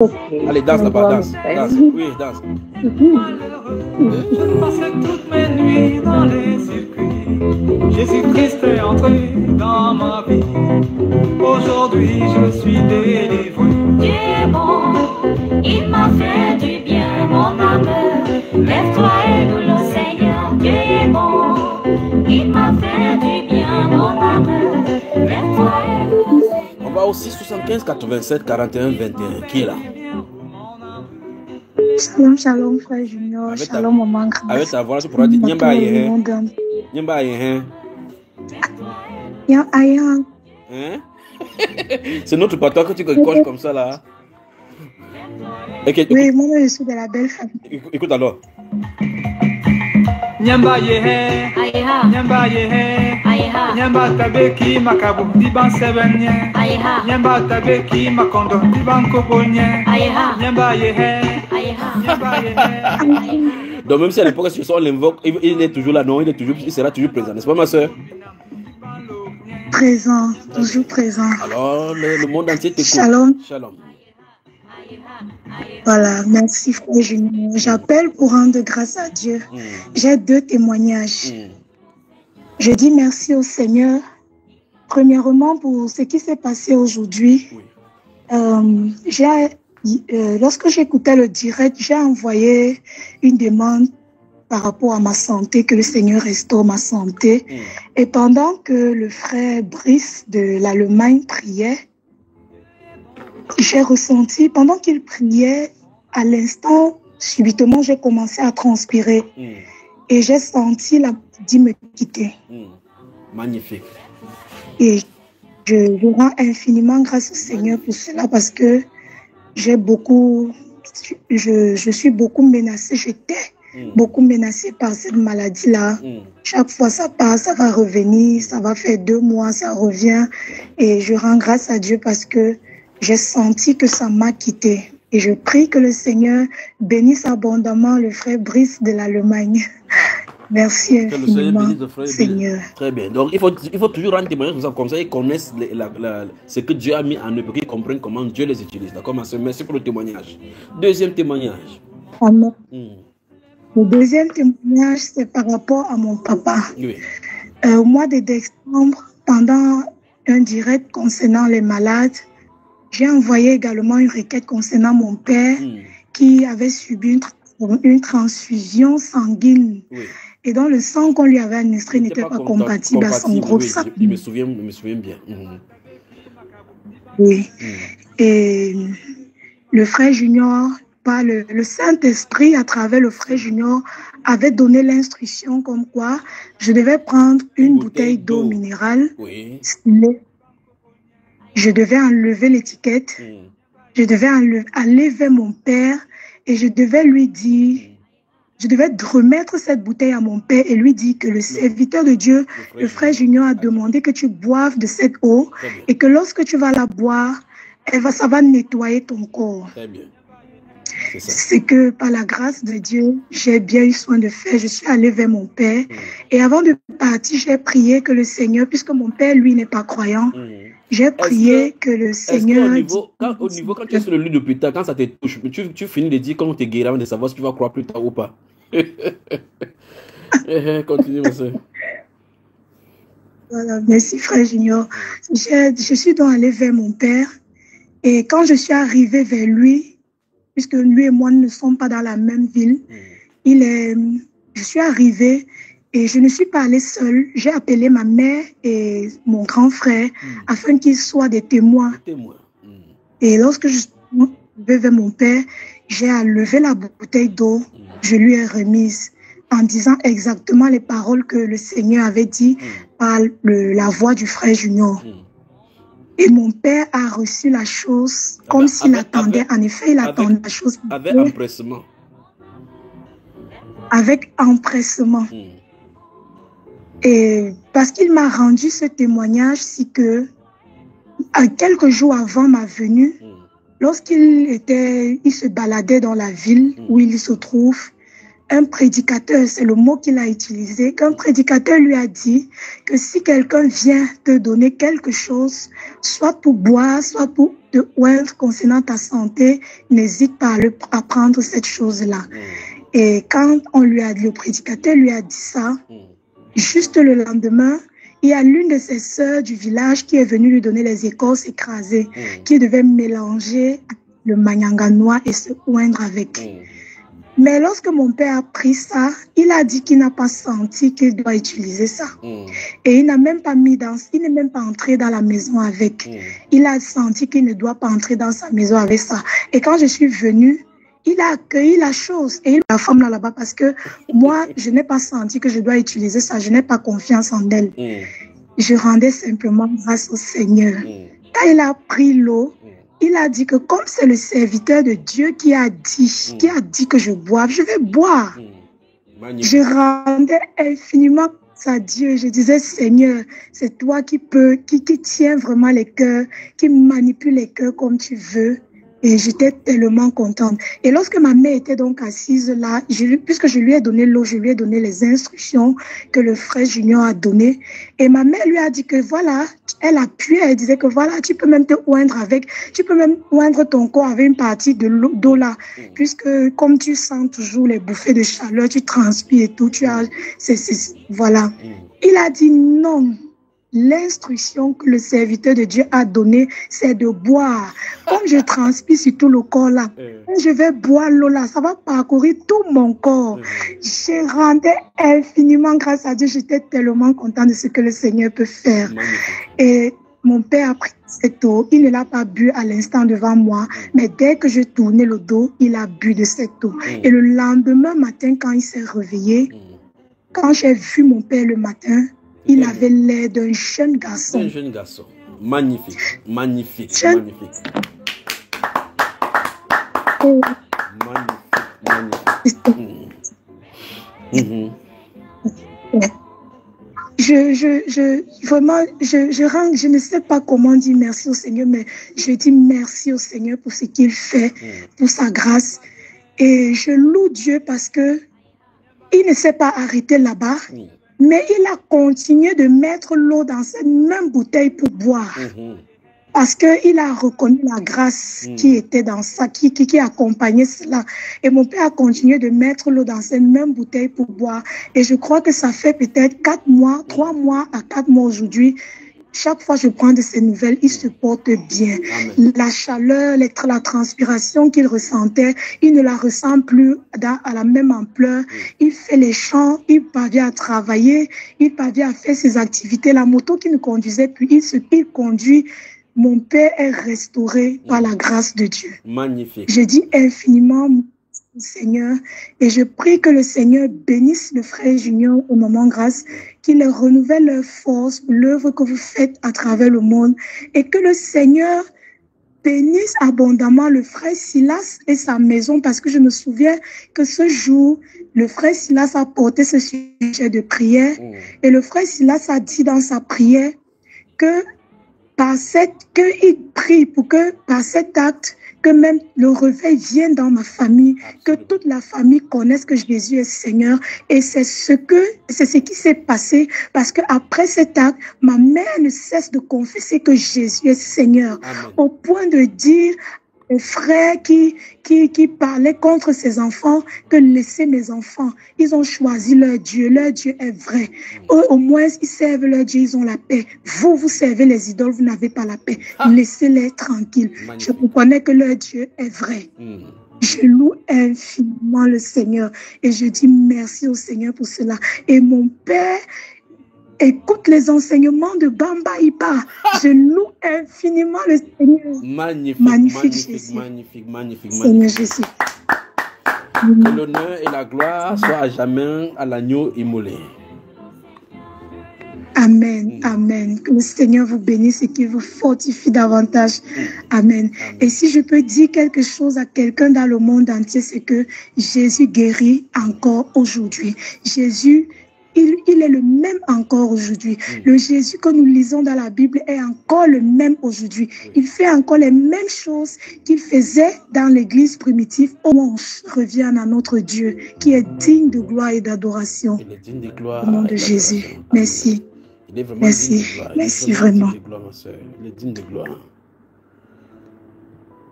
Ok, Allez, danse on là-bas, va le danse. faire. Danse. Oui, danse. Je passais toutes mes nuits dans les circuits. Jésus-Christ est entré dans ma vie. Aujourd'hui, je suis délivré. Dieu est bon, il m'a fait du bien, mon âme. Lève-toi et loue le Seigneur. Dieu est bon, il m'a fait du bien, mon âme. Lève-toi et loue le Seigneur. On va au 675 87 41 21. Qui est là? Shalom, shalom, frère Junior. Avec ta- Shalom, maman Grace. Avec ta voix, tu pourras dire Nyamba Yehen. Monde. Nyamba Yehen. Ya Ayan. Hein? C'est notre patois que tu coches comme ça là. Ok, Oui, moi, je suis de la belle famille. écoute alors. Nyamba yehe, Aïha, nyamba yehe, aïha, nyamba tabeki makabu, diban sebenye. aïha, Nyamba tabeki makondo, diban kobonye. aïha, Nyamba yehe, aïha. nyamba yehe. Donc même si à l'époque, si on l'invoque, il est toujours là, non, il sera toujours présent, n'est-ce pas ma soeur? Présent, toujours présent. Alors, le monde entier t'écoute. Shalom. Shalom. Voilà, merci, frère Junior. J'appelle pour rendre grâce à Dieu. J'ai deux témoignages. Je dis merci au Seigneur. Premièrement, pour ce qui s'est passé aujourd'hui. Lorsque j'écoutais le direct, j'ai envoyé une demande par rapport à ma santé, que le Seigneur restaure ma santé. Et pendant que le frère Brice de l'Allemagne priait, j'ai ressenti, pendant qu'il priait, à l'instant, subitement, j'ai commencé à transpirer. Et j'ai senti la maladie me quitter. Magnifique. Et je rends infiniment grâce au Seigneur pour cela, parce que je suis beaucoup menacée, j'étais beaucoup menacée par cette maladie-là. Chaque fois ça passe, ça va revenir, ça va faire 2 mois, ça revient. Et je rends grâce à Dieu parce que j'ai senti que ça m'a quitté. Et je prie que le Seigneur bénisse abondamment le frère Brice de l'Allemagne. Merci Que le Seigneur infiniment, bénisse le frère. Seigneur. Très bien. Donc, il faut toujours rendre témoignage comme ça, ils connaissent ce que Dieu a mis en eux pour qu'ils comprennent comment Dieu les utilise. D'accord, ma soeur? Merci pour le témoignage. Deuxième témoignage. Amen. Le deuxième témoignage, c'est par rapport à mon papa. Oui. Au mois de décembre, pendant un direct concernant les malades, j'ai envoyé également une requête concernant mon père qui avait subi une transfusion sanguine. Oui. Et dont le sang qu'on lui avait administré n'était pas compatible à son groupe oui, sanguin. je me souviens bien. Oui. Et le frère Junior, par le Saint-Esprit, à travers le frère Junior, avait donné l'instruction comme quoi je devais prendre une bouteille d'eau minérale. Oui. Je devais enlever l'étiquette. Je devais aller vers mon père et je devais lui dire, je devais remettre cette bouteille à mon père et lui dire que le serviteur de Dieu, le frère Junior, a demandé que tu boives de cette eau et que lorsque tu vas la boire, ça va nettoyer ton corps. Très bien. C'est que par la grâce de Dieu, j'ai bien eu soin de faire. Je suis allée vers mon père et avant de partir, j'ai prié que le Seigneur, puisque mon père, lui, n'est pas croyant, j'ai prié que le Seigneur... Quand tu es sur le lit de plus tard, quand ça te touche, tu finis de dire comment tu es guéri avant de savoir si tu vas croire plus tard ou pas. Continue, ma soeur. Voilà, merci frère Junior. Je suis donc allée vers mon père et quand je suis arrivée vers lui, puisque lui et moi ne sommes pas dans la même ville, je suis arrivée et je ne suis pas allée seule. J'ai appelé ma mère et mon grand frère afin qu'ils soient des témoins. Et lorsque je suis arrivée vers mon père, j'ai enlevé la bouteille d'eau, je lui ai remise en disant exactement les paroles que le Seigneur avait dit par la voix du frère Junior. Et mon père a reçu la chose comme s'il attendait. En effet, il attendait la chose. Avec empressement. Avec empressement. Et parce qu'il m'a rendu ce témoignage, c'est que quelques jours avant ma venue, lorsqu'il se baladait dans la ville où il se trouve, un prédicateur, c'est le mot qu'il a utilisé, qu'un prédicateur lui a dit que si quelqu'un vient te donner quelque chose, soit pour boire, soit pour te oindre concernant ta santé, n'hésite pas à prendre cette chose-là. Et quand on lui a dit, le prédicateur lui a dit ça, juste le lendemain, il y a l'une de ses sœurs du village qui est venue lui donner les écorces écrasées, qui devait mélanger le manyanga noir et se oindre avec. Mais lorsque mon père a pris ça, il a dit qu'il n'a pas senti qu'il doit utiliser ça. Et il n'a même pas il n'est même pas entré dans la maison avec. Il a senti qu'il ne doit pas entrer dans sa maison avec ça. Et quand je suis venue, il a accueilli la chose et la femme là-bas parce que moi, je n'ai pas senti que je dois utiliser ça. Je n'ai pas confiance en elle. Je rendais simplement grâce au Seigneur. Quand il a pris l'eau, il a dit que comme c'est le serviteur de Dieu qui a dit que je boive, je vais boire. Je rendais infiniment à Dieu. Je disais, Seigneur, c'est toi qui tiens vraiment les cœurs, qui manipule les cœurs comme tu veux. Et j'étais tellement contente. Et lorsque ma mère était donc assise là, puisque je lui ai donné l'eau, je lui ai donné les instructions que le frère Junior a données. Et ma mère lui a dit que voilà, elle appuyait, elle disait que voilà, tu peux même te oindre avec, tu peux même oindre ton corps avec une partie de l'eau là. Puisque comme tu sens toujours les bouffées de chaleur, tu transpires et tout, voilà. Il a dit non. L'instruction que le serviteur de Dieu a donnée, c'est de boire. Comme je transpire sur tout le corps là, je vais boire l'eau là, ça va parcourir tout mon corps. Je rendais infiniment grâce à Dieu. J'étais tellement contente de ce que le Seigneur peut faire. Et mon père a pris cette eau. Il ne l'a pas bu à l'instant devant moi, mais dès que je tournais le dos, il a bu de cette eau. Et le lendemain matin, quand il s'est réveillé, quand j'ai vu mon père le matin, il avait l'air d'un jeune garçon. Un jeune garçon. Magnifique. Magnifique. Magnifique. Magnifique. Vraiment, je ne sais pas comment dire merci au Seigneur, mais je dis merci au Seigneur pour ce qu'il fait, pour sa grâce. Et je loue Dieu parce que il ne s'est pas arrêté là-bas. Mais il a continué de mettre l'eau dans cette même bouteille pour boire. Parce qu'il a reconnu la grâce qui était dans ça, qui accompagnait cela. Et mon père a continué de mettre l'eau dans cette même bouteille pour boire. Et je crois que ça fait peut-être 4 mois, 3 mois à 4 mois aujourd'hui. Chaque fois que je prends de ces nouvelles, il se porte bien. La chaleur, la transpiration qu'il ressentait, il ne la ressent plus à la même ampleur. Il fait les champs, il parvient à travailler, il parvient à faire ses activités. La moto qu'il ne conduisait plus, il conduit. Mon père est restauré par la grâce de Dieu. Magnifique. Je dis infiniment Seigneur, et je prie que le Seigneur bénisse le frère Junior au moment grâce, qu'il renouvelle leur force pour l'œuvre que vous faites à travers le monde, et que le Seigneur bénisse abondamment le frère Silas et sa maison, parce que je me souviens que ce jour, le frère Silas a porté ce sujet de prière, et le frère Silas a dit dans sa prière que qu'il prie pour que par cet acte, que même le réveil vienne dans ma famille, que toute la famille connaisse que Jésus est Seigneur. Et c'est ce qui s'est passé, parce qu'après cet acte, ma mère ne cesse de confesser que Jésus est Seigneur. Amen. Au point de dire aux frères qui parlaient contre ses enfants que laissez mes enfants, ils ont choisi leur Dieu est vrai. Eux, au moins, ils servent leur Dieu, ils ont la paix. Vous servez les idoles, vous n'avez pas la paix. Laissez-les tranquilles. Je reconnais que leur Dieu est vrai. Je loue infiniment le Seigneur et je dis merci au Seigneur pour cela. Et mon Père écoute les enseignements de Bamba Ipa. Je loue infiniment le Seigneur. Magnifique Jésus. Magnifique. Seigneur Jésus. Que l'honneur et la gloire soient à jamais à l'agneau immolé. Amen, amen. Que le Seigneur vous bénisse et qu'il vous fortifie davantage. Amen. Et si je peux dire quelque chose à quelqu'un dans le monde entier, c'est que Jésus guérit encore aujourd'hui. Jésus, il est le même encore aujourd'hui. Le Jésus que nous lisons dans la Bible est encore le même aujourd'hui. Il fait encore les mêmes choses qu'il faisait dans l'église primitive. On revient à notre Dieu qui est digne de gloire et d'adoration. Il est digne de gloire. Au nom de Jésus. Merci. Il est vraiment Merci. digne de gloire. Merci vraiment. Il est digne de gloire, ma soeur. Il est digne de gloire.